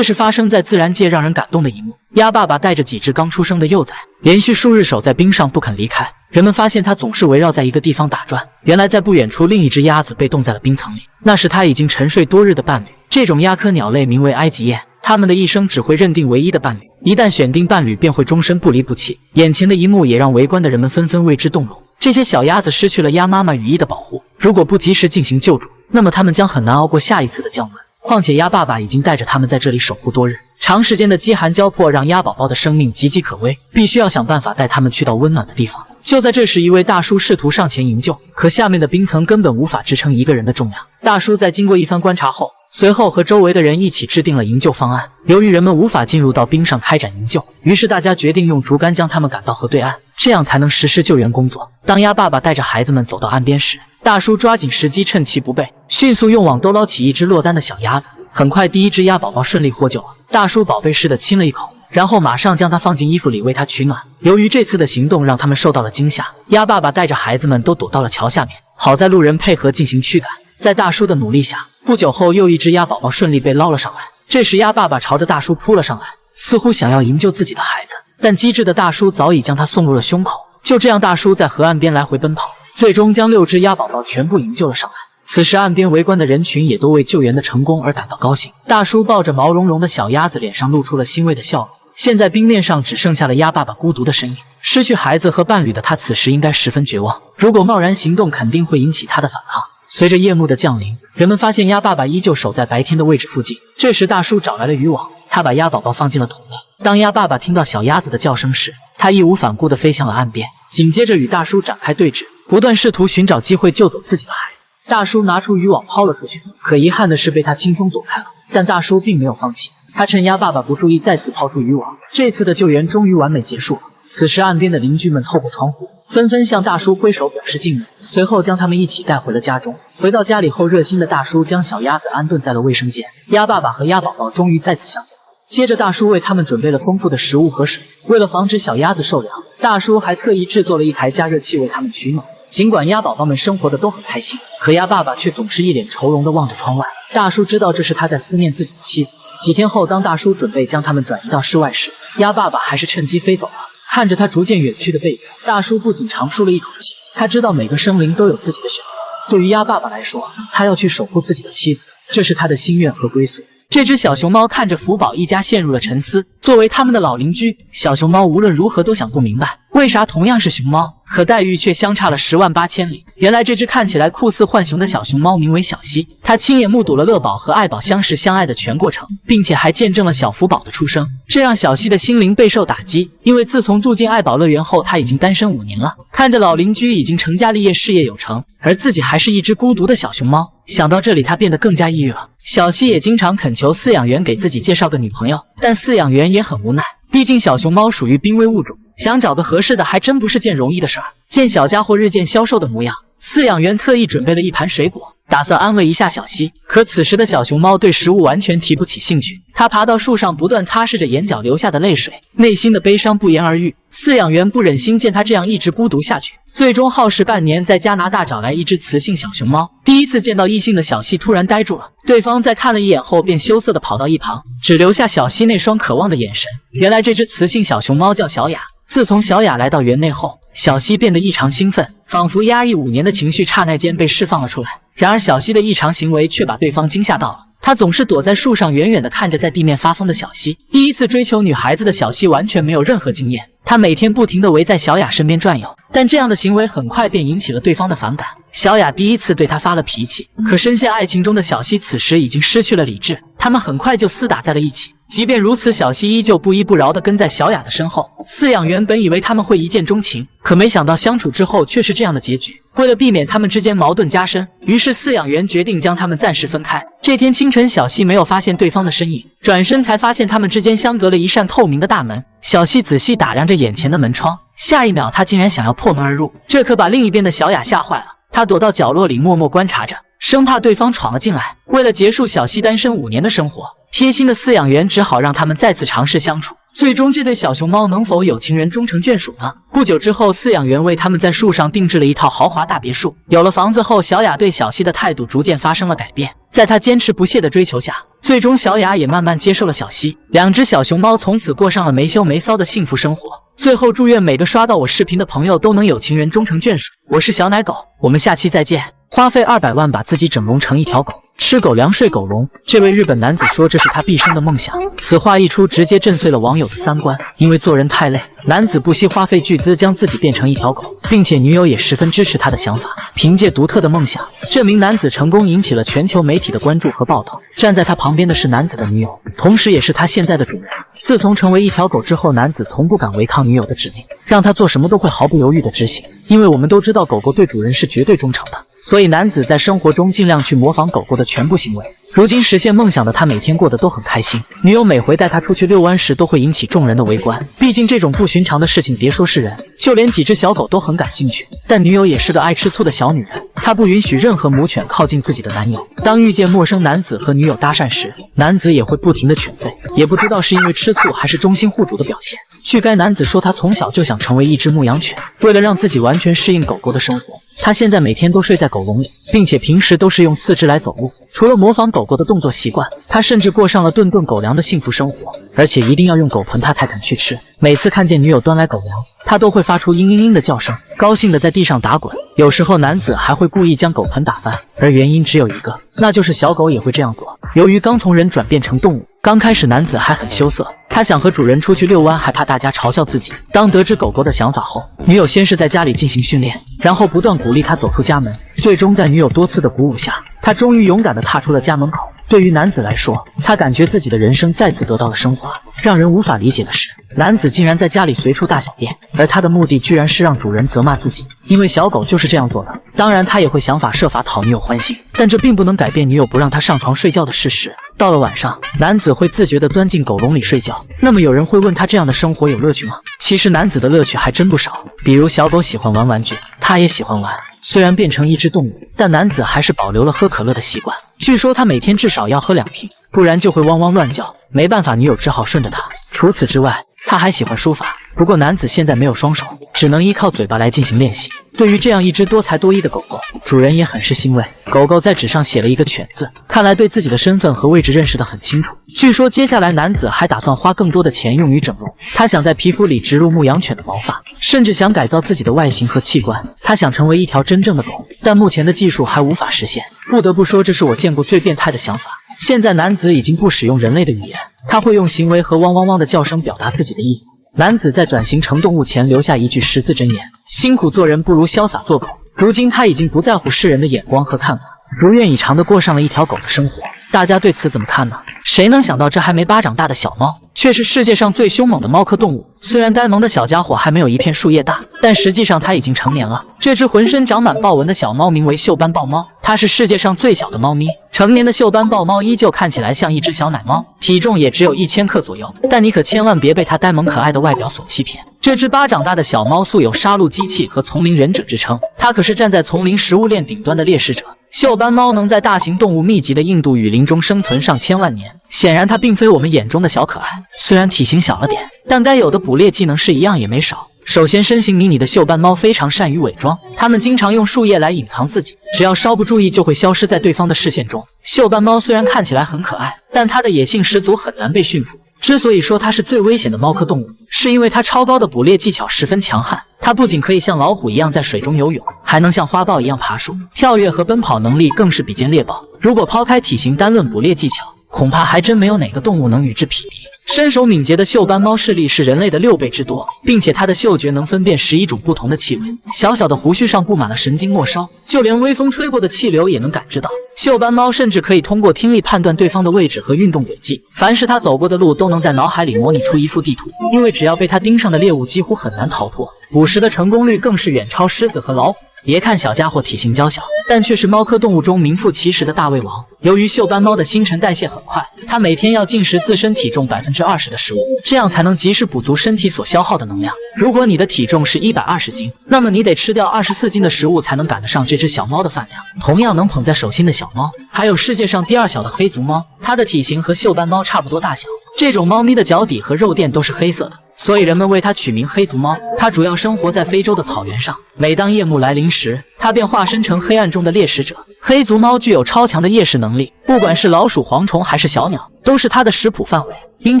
这是发生在自然界让人感动的一幕。鸭爸爸带着几只刚出生的幼崽，连续数日守在冰上不肯离开。人们发现它总是围绕在一个地方打转。原来在不远处，另一只鸭子被冻在了冰层里，那是它已经沉睡多日的伴侣。这种鸭科鸟类名为埃及雁，它们的一生只会认定唯一的伴侣，一旦选定伴侣，便会终身不离不弃。眼前的一幕也让围观的人们纷纷为之动容。这些小鸭子失去了鸭妈妈羽翼的保护，如果不及时进行救助，那么它们将很难熬过下一次的降温。况且鸭爸爸已经带着它们在这里守护多日，长时间的饥寒交迫让鸭宝宝的生命岌岌可危，必须要想办法带它们去到温暖的地方。就在这时，一位大叔试图上前营救，可下面的冰层根本无法支撑一个人的重量。大叔在经过一番观察后，随后和周围的人一起制定了营救方案。由于人们无法进入到冰上开展营救，于是大家决定用竹竿将他们赶到河对岸，这样才能实施救援工作。当鸭爸爸带着孩子们走到岸边时，大叔抓紧时机，趁其不备，迅速用网兜捞起一只落单的小鸭子。很快，第一只鸭宝宝顺利获救了。大叔宝贝似的亲了一口，然后马上将它放进衣服里为它取暖。由于这次的行动让他们受到了惊吓，鸭爸爸带着孩子们都躲到了桥下面。好在路人配合进行驱赶，在大叔的努力下，不久后又一只鸭宝宝顺利被捞了上来。这时鸭爸爸朝着大叔扑了上来，似乎想要营救自己的孩子，但机智的大叔早已将他送入了胸口。就这样，大叔在河岸边来回奔跑，最终将6只鸭宝宝全部营救了上来。此时岸边围观的人群也都为救援的成功而感到高兴。大叔抱着毛茸茸的小鸭子，脸上露出了欣慰的笑容。现在冰面上只剩下了鸭爸爸孤独的身影，失去孩子和伴侣的他此时应该十分绝望，如果贸然行动肯定会引起他的反抗。随着夜幕的降临，人们发现鸭爸爸依旧守在白天的位置附近。这时大叔找来了渔网，他把鸭宝宝放进了桶内。当鸭爸爸听到小鸭子的叫声时，他义无反顾地飞向了岸边，紧接着与大叔展开对峙，不断试图寻找机会救走自己的孩子。大叔拿出渔网抛了出去，可遗憾的是被他轻松躲开了。但大叔并没有放弃，他趁鸭爸爸不注意再次抛出渔网。这次的救援终于完美结束了。此时岸边的邻居们透过窗户纷纷向大叔挥手表示敬意，随后将他们一起带回了家中。回到家里后，热心的大叔将小鸭子安顿在了卫生间。鸭爸爸和鸭宝宝终于再次相见。接着大叔为他们准备了丰富的食物和水，为了防止小鸭子受凉，大叔还特意制作了一台加热器为他们取暖。尽管鸭宝宝们生活的都很开心，可鸭爸爸却总是一脸愁容地望着窗外。大叔知道这是他在思念自己的妻子。几天后，当大叔准备将他们转移到室外时，鸭爸爸还是趁机飞走了。看着他逐渐远去的背影，大叔不仅长舒了一口气。他知道每个生灵都有自己的选择，对于鸭爸爸来说，他要去守护自己的妻子，这是他的心愿和归宿。这只小熊猫看着福宝一家陷入了沉思。作为他们的老邻居，小熊猫无论如何都想不明白，为啥同样是熊猫，可待遇却相差了10万8千里。原来这只看起来酷似浣熊的小熊猫名为小西，它亲眼目睹了乐宝和爱宝相识相爱的全过程，并且还见证了小福宝的出生，这让小西的心灵备受打击。因为自从住进爱宝乐园后，他已经单身5年了。看着老邻居已经成家立业，事业有成，而自己还是一只孤独的小熊猫，想到这里，他变得更加抑郁了。小西也经常恳求饲养员给自己介绍个女朋友，但饲养员也很无奈，毕竟小熊猫属于濒危物种，想找个合适的还真不是件容易的事儿。见小家伙日渐消瘦的模样，饲养员特意准备了一盘水果，打算安慰一下小西。可此时的小熊猫对食物完全提不起兴趣，它爬到树上，不断擦拭着眼角流下的泪水，内心的悲伤不言而喻。饲养员不忍心见它这样一直孤独下去，最终耗时半年，在加拿大找来一只雌性小熊猫。第一次见到异性的小西突然呆住了，对方在看了一眼后便羞涩地跑到一旁，只留下小西那双渴望的眼神。原来这只雌性小熊猫叫小雅。自从小雅来到园内后，小西变得异常兴奋，仿佛压抑5年的情绪刹那间被释放了出来。然而小西的异常行为却把对方惊吓到了，他总是躲在树上远远地看着在地面发疯的小西。第一次追求女孩子的小西完全没有任何经验，他每天不停地围在小雅身边转悠，但这样的行为很快便引起了对方的反感。小雅第一次对他发了脾气，可深陷爱情中的小西此时已经失去了理智，他们很快就厮打在了一起。即便如此，小西依旧不依不饶地跟在小雅的身后。饲养员本以为他们会一见钟情，可没想到相处之后却是这样的结局。为了避免他们之间矛盾加深，于是饲养员决定将他们暂时分开。这天清晨，小西没有发现对方的身影，转身才发现他们之间相隔了一扇透明的大门。小西仔细打量着眼前的门窗，下一秒他竟然想要破门而入，这可把另一边的小雅吓坏了。他躲到角落里默默观察着，生怕对方闯了进来。为了结束小西单身5年的生活，贴心的饲养员只好让他们再次尝试相处。最终这对小熊猫能否有情人终成眷属呢？不久之后，饲养员为他们在树上定制了一套豪华大别墅。有了房子后，小雅对小西的态度逐渐发生了改变。在她坚持不懈的追求下，最终小雅也慢慢接受了小西。两只小熊猫从此过上了没羞没臊的幸福生活。最后祝愿每个刷到我视频的朋友都能有情人终成眷属。我是小奶狗，我们下期再见。花费200万把自己整容成一条狗，吃狗粮睡狗笼。这位日本男子说这是他毕生的梦想。此话一出，直接震碎了网友的三观。因为做人太累，男子不惜花费巨资将自己变成一条狗，并且女友也十分支持他的想法。凭借独特的梦想，这名男子成功引起了全球媒体的关注和报道。站在他旁边的是男子的女友，同时也是他现在的主人。自从成为一条狗之后，男子从不敢违抗女友的指令，让他做什么都会毫不犹豫的执行。因为我们都知道狗狗对主人是绝对忠诚的，所以男子在生活中尽量去模仿狗狗的全部行为。如今实现梦想的他每天过得都很开心，女友每回带他出去遛弯时都会引起众人的围观，毕竟这种不寻常的事情别说是人，就连几只小狗都很感兴趣。但女友也是个爱吃醋的小女人，她不允许任何母犬靠近自己的男友。当遇见陌生男子和女友搭讪时，男子也会不停的犬吠，也不知道是因为吃醋还是忠心护主的表现。据该男子说，他从小就想成为一只牧羊犬，为了让自己完全适应狗狗的生活，他现在每天都睡在狗笼里，并且平时都是用4肢来走路。除了模仿狗狗的动作习惯，他甚至过上了顿顿狗粮的幸福生活，而且一定要用狗盆他才肯去吃。每次看见女友端来狗粮，他都会发出嘤嘤嘤的叫声，高兴的在地上打滚。有时候男子还会故意将狗盆打翻，而原因只有一个，那就是小狗也会这样做。由于刚从人转变成动物，刚开始男子还很羞涩，他想和主人出去遛弯，还怕大家嘲笑自己。当得知狗狗的想法后，女友先是在家里进行训练，然后不断鼓励他走出家门。最终在女友多次的鼓舞下，他终于勇敢地踏出了家门口。对于男子来说，他感觉自己的人生再次得到了升华。让人无法理解的是，男子竟然在家里随处大小便，而他的目的居然是让主人责骂自己，因为小狗就是这样做的。当然他也会想法设法讨女友欢心，但这并不能改变女友不让他上床睡觉的事实。到了晚上，男子会自觉地钻进狗笼里睡觉。那么有人会问他这样的生活有乐趣吗？其实男子的乐趣还真不少，比如小狗喜欢玩玩具，他也喜欢玩。虽然变成一只动物，但男子还是保留了喝可乐的习惯。据说他每天至少要喝2瓶，不然就会汪汪乱叫。没办法，女友只好顺着他。除此之外，他还喜欢书法，不过男子现在没有双手，只能依靠嘴巴来进行练习。对于这样一只多才多艺的狗狗，主人也很是欣慰。狗狗在纸上写了一个犬字，看来对自己的身份和位置认识得很清楚。据说接下来男子还打算花更多的钱用于整容，他想在皮肤里植入牧羊犬的毛发，甚至想改造自己的外形和器官。他想成为一条真正的狗，但目前的技术还无法实现。不得不说，这是我见过最变态的想法。现在男子已经不使用人类的语言，他会用行为和汪汪汪的叫声表达自己的意思。男子在转型成动物前留下一句10字真言：辛苦做人不如潇洒做狗。如今他已经不在乎世人的眼光和看法，如愿以偿地过上了一条狗的生活。大家对此怎么看呢？谁能想到这还没巴掌大的小猫，却是世界上最凶猛的猫科动物？虽然该萌的小家伙还没有一片树叶大，但实际上它已经成年了。这只浑身长满豹纹的小猫名为锈斑豹猫，它是世界上最小的猫咪。成年的锈斑豹猫依旧看起来像一只小奶猫，体重也只有1000克左右。但你可千万别被它呆萌可爱的外表所欺骗。这只巴掌大的小猫素有杀戮机器和丛林忍者之称，它可是站在丛林食物链顶端的猎食者。锈斑猫能在大型动物密集的印度雨林中生存上千万年，显然它并非我们眼中的小可爱。虽然体型小了点，但该有的捕猎技能是一样也没少。首先，身形迷你的锈斑猫非常善于伪装，它们经常用树叶来隐藏自己，只要稍不注意就会消失在对方的视线中。锈斑猫虽然看起来很可爱，但它的野性十足，很难被驯服。之所以说它是最危险的猫科动物，是因为它超高的捕猎技巧十分强悍。它不仅可以像老虎一样在水中游泳，还能像花豹一样爬树，跳跃和奔跑能力更是比肩猎豹。如果抛开体型单论捕猎技巧，恐怕还真没有哪个动物能与之匹敌。身手敏捷的锈斑猫视力是人类的6倍之多，并且它的嗅觉能分辨11种不同的气味。小小的胡须上布满了神经末梢，就连微风吹过的气流也能感知到。锈斑猫甚至可以通过听力判断对方的位置和运动轨迹，凡是它走过的路都能在脑海里模拟出一幅地图。因为只要被它盯上的猎物几乎很难逃脱，捕食的成功率更是远超狮子和老虎。别看小家伙体型娇小，但却是猫科动物中名副其实的大胃王。由于锈斑猫的新陈代谢很快，它每天要进食自身体重20%的食物，这样才能及时补足身体所消耗的能量。如果你的体重是120斤，那么你得吃掉24斤的食物才能赶得上这只小猫的饭量。同样能捧在手心的小猫，还有世界上第2小的黑足猫，它的体型和锈斑猫差不多大小。这种猫咪的脚底和肉垫都是黑色的，所以人们为它取名黑足猫。它主要生活在非洲的草原上，每当夜幕来临时，它便化身成黑暗中的猎食者。黑足猫具有超强的夜视能力，不管是老鼠、蝗虫还是小鸟，都是它的食谱范围。因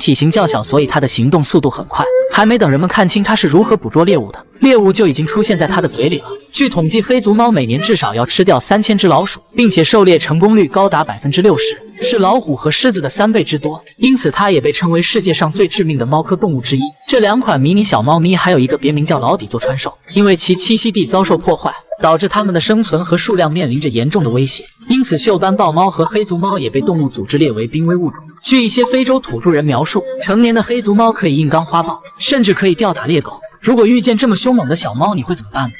体型较小，所以它的行动速度很快。还没等人们看清它是如何捕捉猎物的，猎物就已经出现在它的嘴里了。据统计，黑足猫每年至少要吃掉3000只老鼠，并且狩猎成功率高达60%，是老虎和狮子的3倍之多。因此，它也被称为世界上最致命的猫科动物之一。这2款迷你小猫咪还有一个别名叫老底座川兽，因为其栖息地遭受破坏，导致它们的生存和数量面临着严重的威胁。因此，锈斑豹猫和黑足猫也被动物组织列为濒危物种。据一些非洲土著人描述，成年的黑足猫可以硬刚花豹，甚至可以吊打猎狗。如果遇见这么凶猛的小猫，你会怎么办呢？